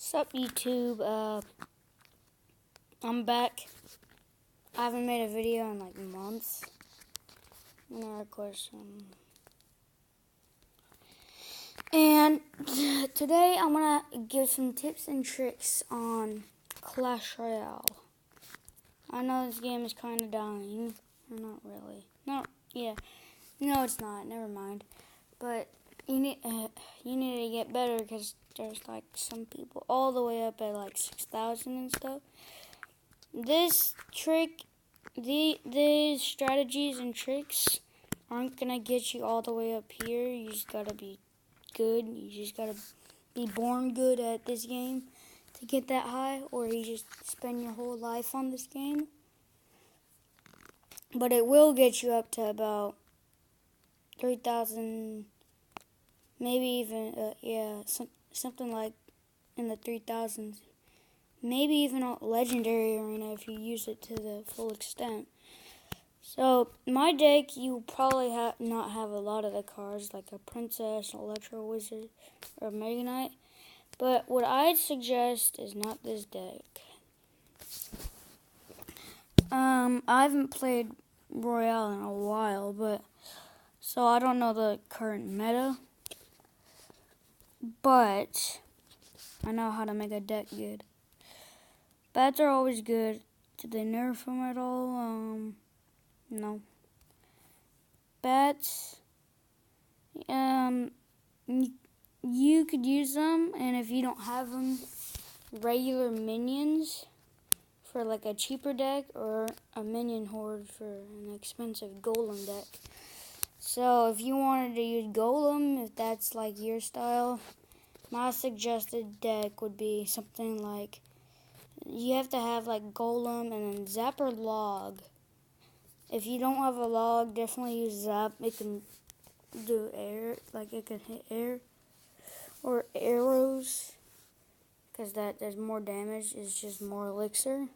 Sup YouTube, I'm back. I haven't made a video in like months. I'm gonna record some. And today I'm gonna give some tips and tricks on Clash Royale. I know this game is kind of dying. Or not really. No, yeah. No, it's not. Never mind. But you need to get better because there's like some people all the way up at like 6,000 and stuff. This trick, these strategies and tricks aren't gonna get you all the way up here. You just gotta be good. You just gotta be born good at this game to get that high, or you just spend your whole life on this game. But it will get you up to about 3,000, maybe even something like in the 3,000s. Maybe even a legendary arena if you use it to the full extent. So my deck, you probably not have a lot of the cards like a Princess, Electro Wizard, or Mega Knight. But what I'd suggest is not this deck. I haven't played Royale in a while, so I don't know the current meta. But I know how to make a deck good. Bats are always good. Did they nerf them at all? No. Bats, you could use them, and if you don't have them, regular minions for like a cheaper deck, or a minion horde for an expensive golem deck. So if you wanted to use golem, if that's like your style, my suggested deck would be something like, you have to have like golem and then zapper log. If you don't have a log, definitely use zap. It can do air, like it can hit air or arrows, because that does more damage. It's just more elixir.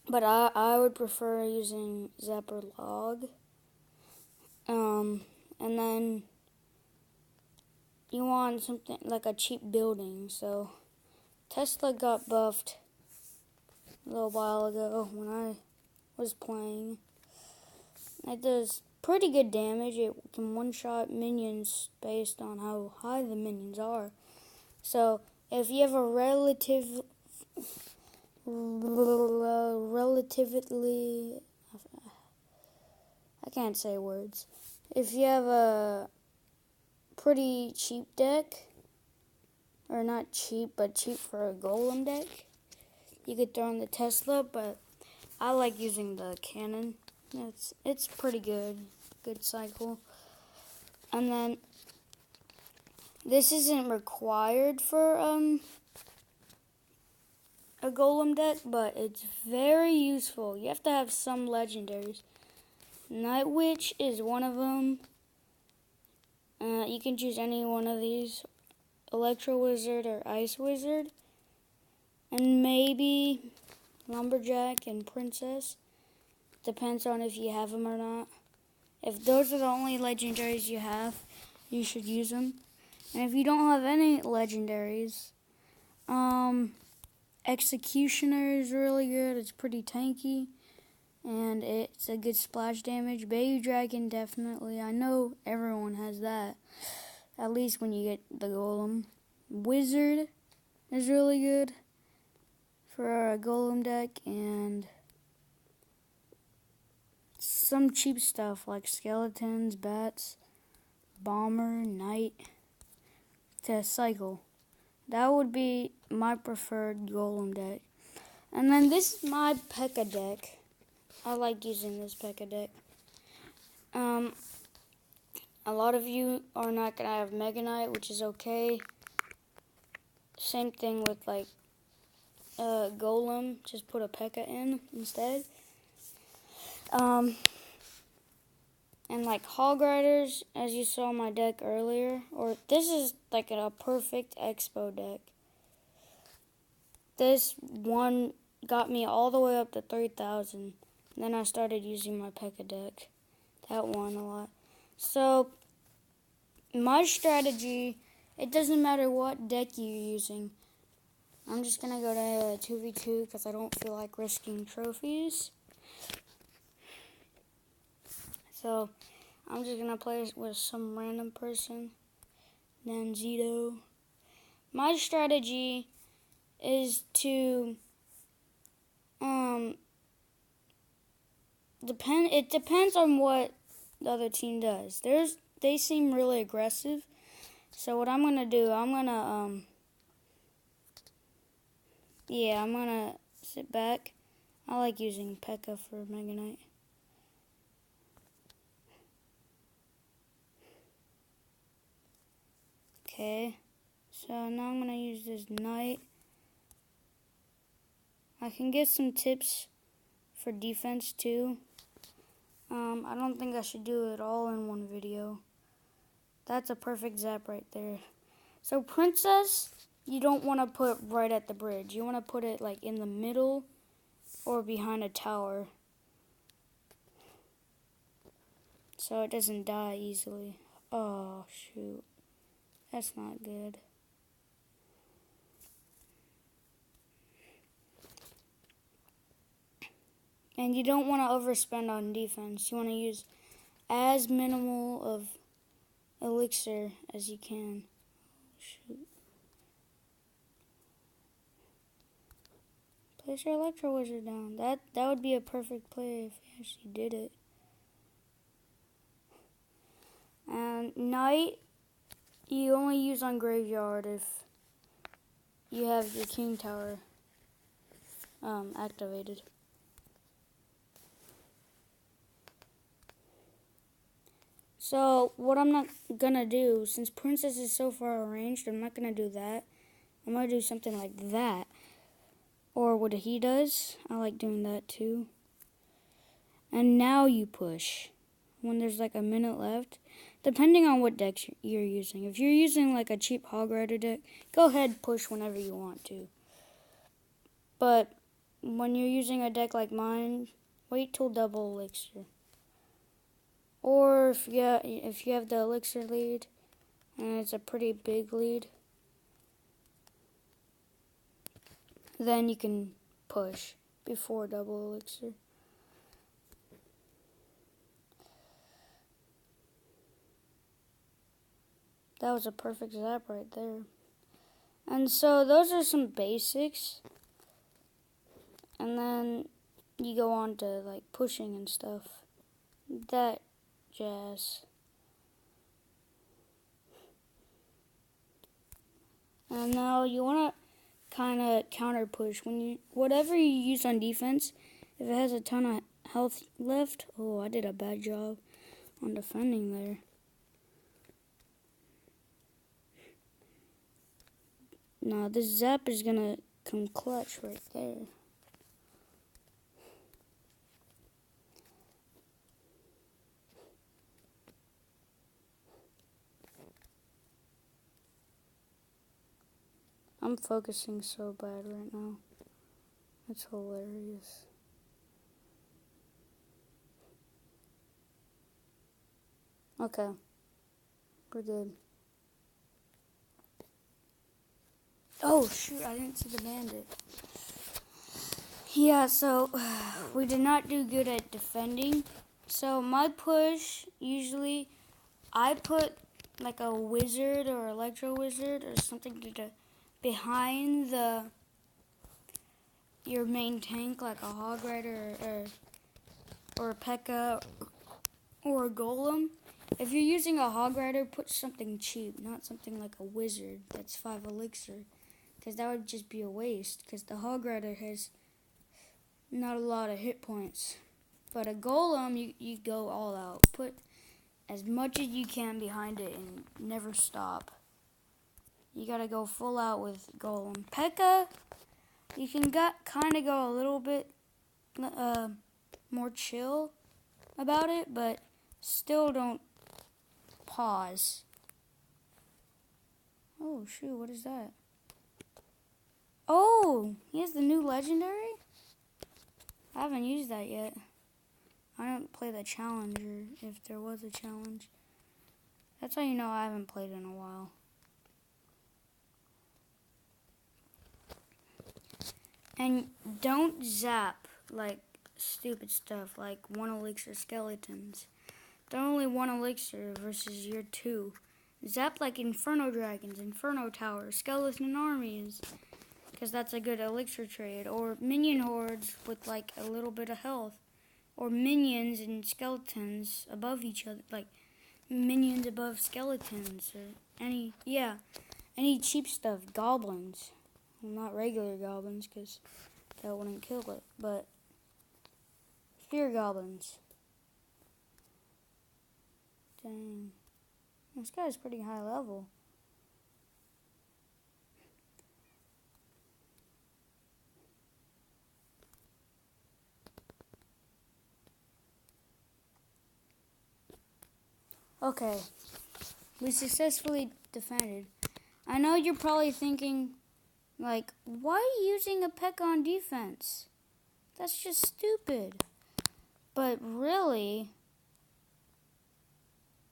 But I would prefer using zapper log. And then you want something like a cheap building. So Tesla got buffed a little while ago when I was playing. It does pretty good damage. It can one-shot minions based on how high the minions are. So if you have a relatively, I can't say words. If you have a pretty cheap deck, or not cheap, but cheap for a golem deck, you could throw in the Tesla, but I like using the cannon. It's pretty good cycle. And then this isn't required for a golem deck, but it's very useful. You have to have some legendaries. Night Witch is one of them. You can choose any one of these, Electro Wizard or Ice Wizard, and maybe Lumberjack and Princess. Depends on if you have them or not. If those are the only legendaries you have, you should use them. And if you don't have any legendaries, Executioner is really good. It's pretty tanky, and it's a good splash damage. Baby Dragon, definitely. I know everyone has that, at least when you get the golem. Wizard is really good for a golem deck, and some cheap stuff like skeletons, bats, bomber, knight to cycle. That would be my preferred golem deck. And then this is my P.E.K.K.A deck. I like using this P.E.K.K.A deck. A lot of you are not going to have Mega Knight, which is okay. Same thing with like Golem. Just put a P.E.K.K.A in instead. And like Hog Riders, as you saw my deck earlier, or this is like a perfect Expo deck. This one got me all the way up to 3,000. Then I started using my P.E.K.K.A deck. That won a lot. So my strategy It doesn't matter what deck you're using. I'm just going to go to 2v2 because I don't feel like risking trophies. So, I'm just going to play with some random person. Nanzito. My strategy is to it depends on what the other team does. They seem really aggressive. So what I'm gonna do, I'm gonna sit back. I like using P.E.K.K.A for Mega Knight. Okay, so now I'm gonna use this Knight. I can get some tips for defense too. I don't think I should do it all in one video. That's a perfect zap right there. So Princess, you don't want to put right at the bridge. You want to put it like in the middle or behind a tower, so it doesn't die easily. Oh, shoot. That's not good. And you don't want to overspend on defense. You want to use as minimal of elixir as you can. Shoot. Place your Electro Wizard down. That would be a perfect play if you actually did it. And Knight, you only use on Graveyard if you have your King Tower activated. So what I'm not gonna do, since Princess is so far ranged, I'm not gonna do that. I'm gonna do something like that. Or what he does. I like doing that too. And now you push. When there's like a minute left. Depending on what deck you're using. If you're using like a cheap Hog Rider deck, go ahead, push whenever you want to. But when you're using a deck like mine, wait till double elixir. Or if you have the elixir lead, and it's a pretty big lead, then you can push before double elixir. That was a perfect zap right there. And so those are some basics. And then you go on to like pushing and stuff. That jazz. And now you want to kind of counter push. Whatever you use on defense, if it has a ton of health left, oh, I did a bad job on defending there. Now this zap is gonna come clutch right there. I'm focusing so bad right now. It's hilarious. Okay. We're good. Oh, shoot, I didn't see the bandit. Yeah, so we did not do good at defending. So my push, usually, I put like a wizard or electro wizard or something behind your main tank, like a Hog Rider or a P.E.K.K.A or a Golem. If you're using a Hog Rider, put something cheap, not something like a wizard that's 5 elixir, because that would just be a waste, because the Hog Rider has not a lot of hit points. But a Golem, you go all out. Put as much as you can behind it and never stop. You gotta go full out with Golem. P.E.K.K.A, you can kind of go a little bit more chill about it, but still don't pause. Oh, shoot, what is that? Oh, he has the new legendary? I haven't used that yet. I didn't play the challenger, if there was a challenge. That's how you know I haven't played in a while. And don't zap like stupid stuff like 1 elixir skeletons. They're only 1 elixir versus your 2. Zap like Inferno Dragons, Inferno Towers, Skeleton Armies, because that's a good elixir trade. Or Minion Hordes with like a little bit of health. Or Minions and Skeletons above each other, like Minions above Skeletons, or any cheap stuff, Goblins. Well, not regular Goblins, because that wouldn't kill it, but Fear Goblins. Dang. This guy's pretty high level. Okay. We successfully defended. I know you're probably thinking, like, why are you using a P.E.K.K.A on defense? That's just stupid. But really,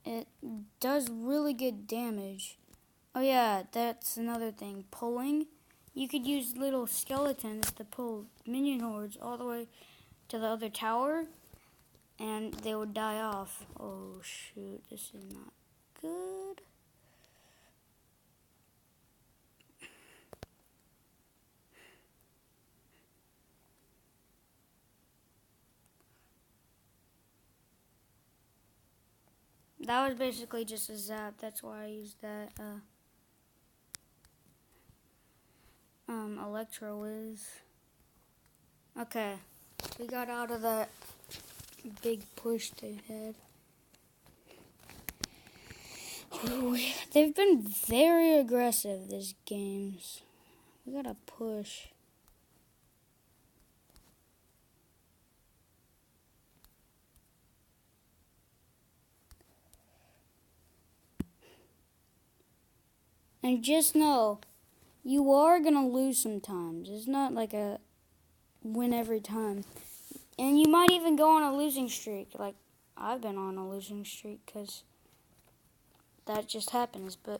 it does really good damage. Oh yeah, that's another thing. Pulling. You could use little skeletons to pull minion hordes all the way to the other tower, and they would die off. Oh shoot, this is not good. That was basically just a zap. That's why I used that Electro Whiz. Okay, we got out of that big push they had. Ooh, they've been very aggressive these games. We gotta push. And just know, you are going to lose sometimes. It's not like a win every time. And you might even go on a losing streak. Like, I've been on a losing streak because that just happens. But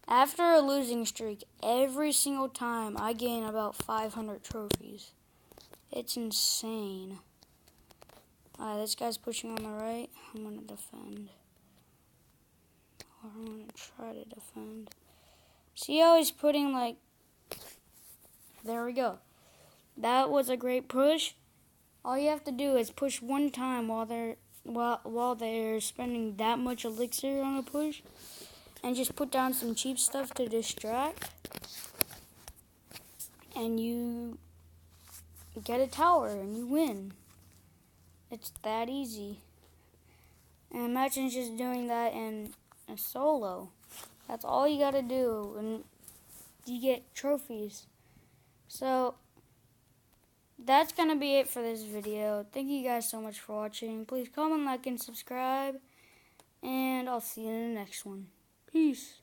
after a losing streak, every single time I gain about 500 trophies. It's insane. This guy's pushing on the right. I'm going to defend. Or I'm going to try to defend. See how he's putting like, there we go. That was a great push. All you have to do is push one time while they're spending that much elixir on a push, and just put down some cheap stuff to distract, and you get a tower and you win. It's that easy. And imagine just doing that in a solo. That's all you gotta do, and you get trophies. So, that's gonna be it for this video. Thank you guys so much for watching. Please comment, like, and subscribe. And I'll see you in the next one. Peace.